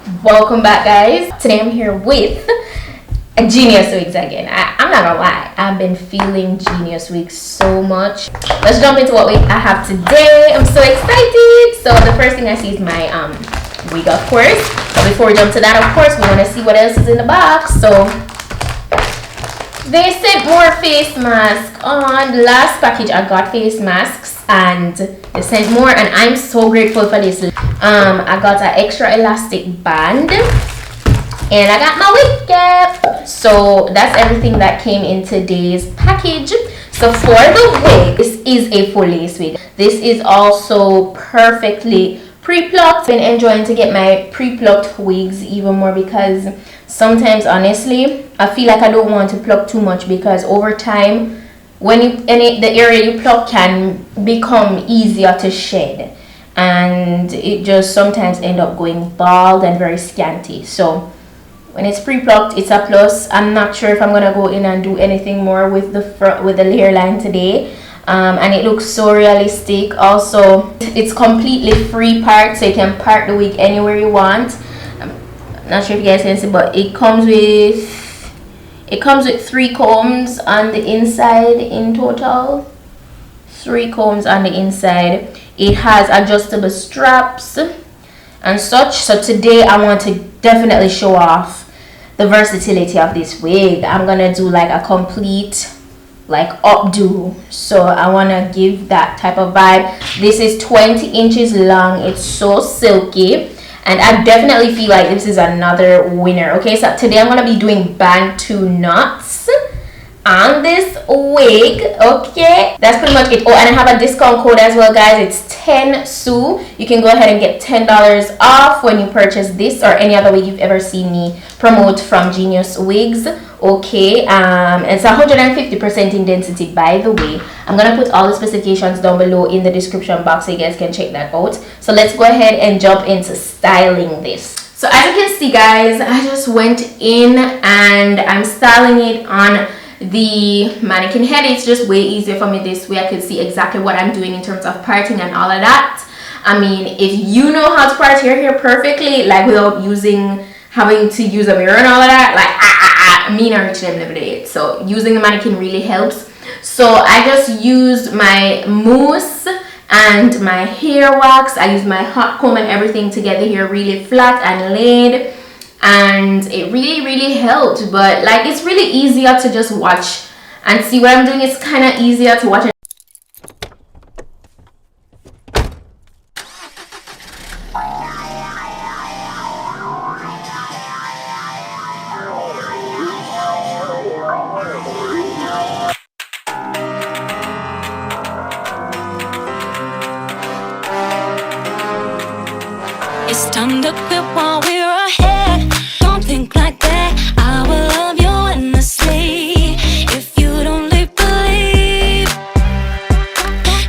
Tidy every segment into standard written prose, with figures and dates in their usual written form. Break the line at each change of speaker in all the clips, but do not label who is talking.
Welcome back, guys. Today I'm here with Geniuswigs again. I'm not gonna lie, I've been feeling Geniuswigs so much. Let's jump into what wig I have today. I'm so excited. So the first thing I see is my wig, of course. But before we jump to that, of course, we want to see what else is in the box. So they sent more face masks. On the last package I got face masks and they sent more, and I'm so grateful for this. I got an extra elastic band and I got my wig cap. So that's everything that came in today's package. So for the wig, this is a full lace wig. This is also perfectly pre-plucked. I've been enjoying to get my pre-plucked wigs even more because sometimes, honestly, I feel like I don't want to pluck too much because over time, when the area you pluck can become easier to shed, and it just sometimes end up going bald and very scanty. So when it's pre-plucked, it's a plus. I'm not sure if I'm gonna go in and do anything more with the hairline today. And it looks so realistic. Also, it's completely free part, so you can part the wig anywhere you want. I'm not sure if you guys can see, but it comes with 3 combs on the inside in total. 3 combs on the inside. It has adjustable straps and such. So today I want to definitely show off the versatility of this wig. I'm gonna do like a complete updo, so I want to give that type of vibe. This is 20 inches long. It's so silky, and I definitely feel like this is another winner. Okay, so today I'm gonna be doing Bantu knots on this wig. Okay, that's pretty much it. Oh, and I have a discount code as well, guys. It's PETITE-SUE. You can go ahead and get $10 off when you purchase this or any other wig you've ever seen me promote from Geniuswigs. Okay, it's 150% in density, by the way. I'm gonna put all the specifications down below in the description box so you guys can check that out. So let's go ahead and jump into styling this. So as you can see, guys, I just went in and I'm styling it on the mannequin head. It's just way easier for me this way. I can see exactly what I'm doing in terms of parting and all of that. I mean, if you know how to part your hair perfectly, like without having to use a mirror and all of that, like me and Rich never did it. So using the mannequin really helps. So I just used my mousse and my hair wax. I used my hot comb and everything to get the hair really flat and laid, and it really helped. But like, it's really easier to just watch and see what I'm doing. It's kind of easier to watch it.
It's time to quit while we're ahead. Don't think like that. I will love you endlessly. If you don't believe,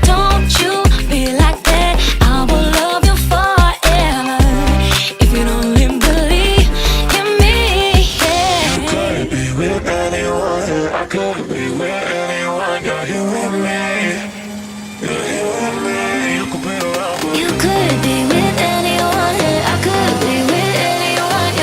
don't you be like that. I will love you forever. If you don't believe in me, yeah.
You could be with anyone. I could be with anyone. You're here with me. You're here with me. You could be around.
You could be with anyone. I could be with anyone.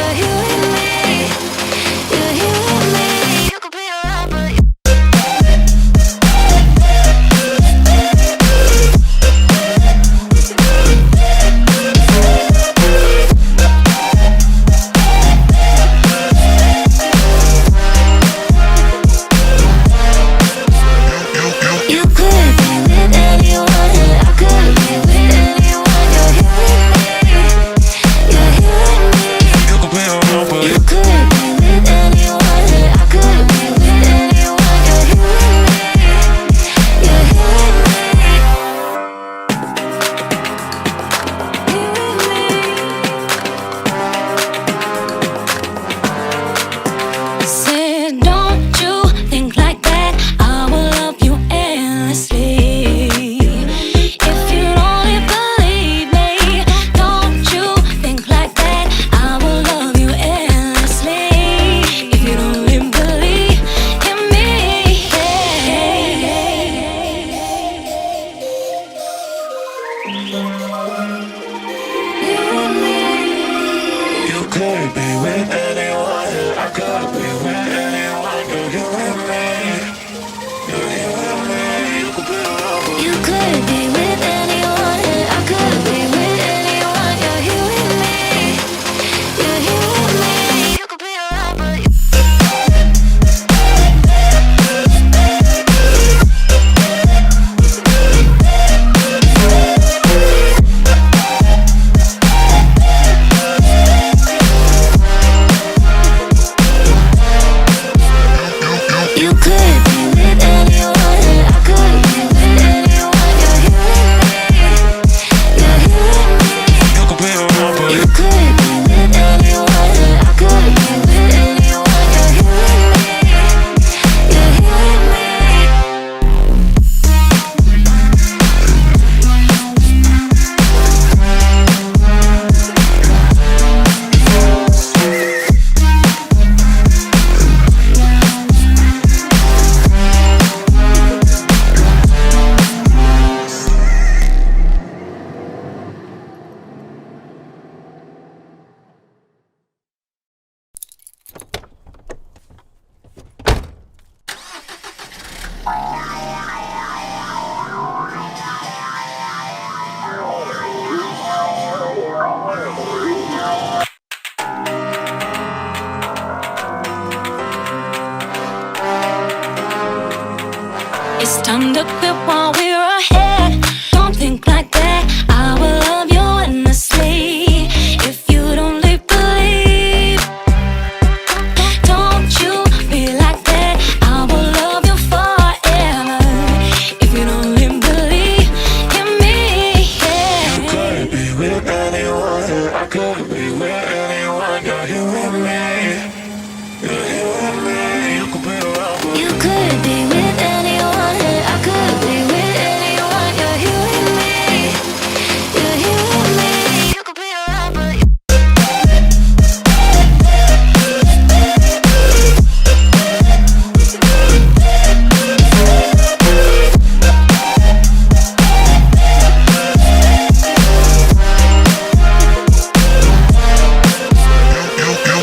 could be with anyone. I could be with anyone. You're here with me. You're here with me. You could be around.
You could be with anyone. I could be with anyone. You're here with me. You're here with me. You could be around, but you could be with anyone. I could be with anyone. You're here with me. You're here with me.
You could be around, but
You could be with anyone. I could be with anyone. You're here with me. You're here with me. It's time to quit while we're ahead. Don't think like that. I will love you endlessly. If you don't believe, don't you be like that. I will love you forever. If you don't believe in me,
you
yeah.
could be with anyone. I could be with anyone. You're here with me. You're here with me. You could be around, but
You could be with anyone. I could be with anyone. You're here with me. You're here with me. You could be around, but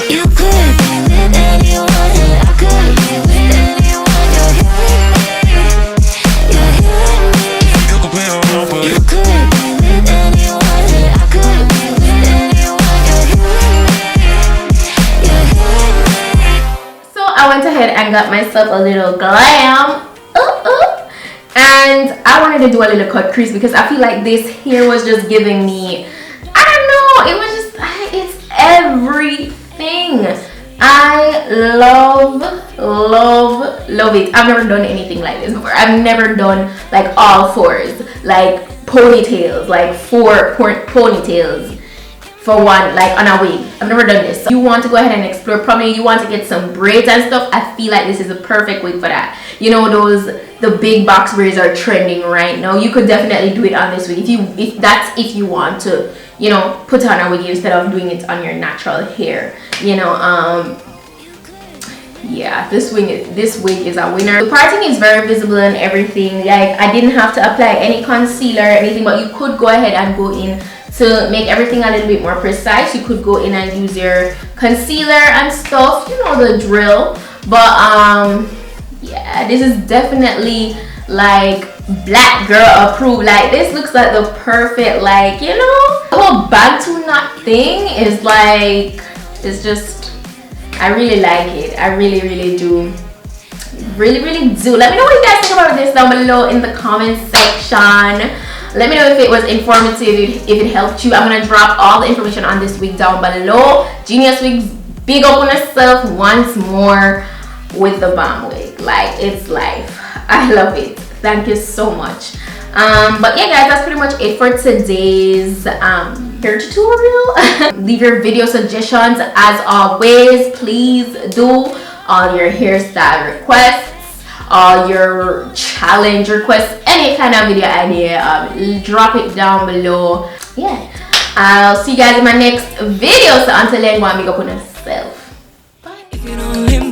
you could be with anyone. I could be with anyone. You're here with me. You're here with me.
you could be around, but
You could be with anyone. I could be with anyone. You're here with me. You're here with me.
So I went ahead and got myself a little glam. And I wanted to do a little cut crease because I feel like this hair was just giving me, I don't know, it was just, it's everything. I love it. I've never done anything like this before. I've never done like all fours, like ponytails, like four ponytails for one, like on a wig. I've never done this. So you want to go ahead and explore, probably you want to get some braids and stuff, I feel like this is a perfect wig for that. You know, the big box braids are trending right now. You could definitely do it on this wig if you want to, you know, put on a wig instead of doing it on your natural hair, you know. Yeah, this wig is a winner. The parting is very visible and everything. Like, I didn't have to apply any concealer or anything, but you could go ahead and go in to make everything a little bit more precise. You could go in and use your concealer and stuff, you know the drill. But yeah, this is definitely like black girl approved. Like, this looks like the perfect, like, you know, the whole Bantu knot thing is like, it's just, I really like it. I really do. Really do. Let me know what you guys think about this down below in the comment section. Let me know if it was informative, if it helped you. I'm gonna drop all the information on this wig down below. Geniuswigs, big up on yourself once more with the bomb wig. Like, it's life. I love it. Thank you so much. But yeah guys, that's pretty much it for today's hair tutorial. Leave your video suggestions as always. Please do all your hairstyle requests, all your challenge requests, any kind of video idea, drop it down below. Yeah, I'll see you guys in my next video. So until then, go and make up on yourself. Bye.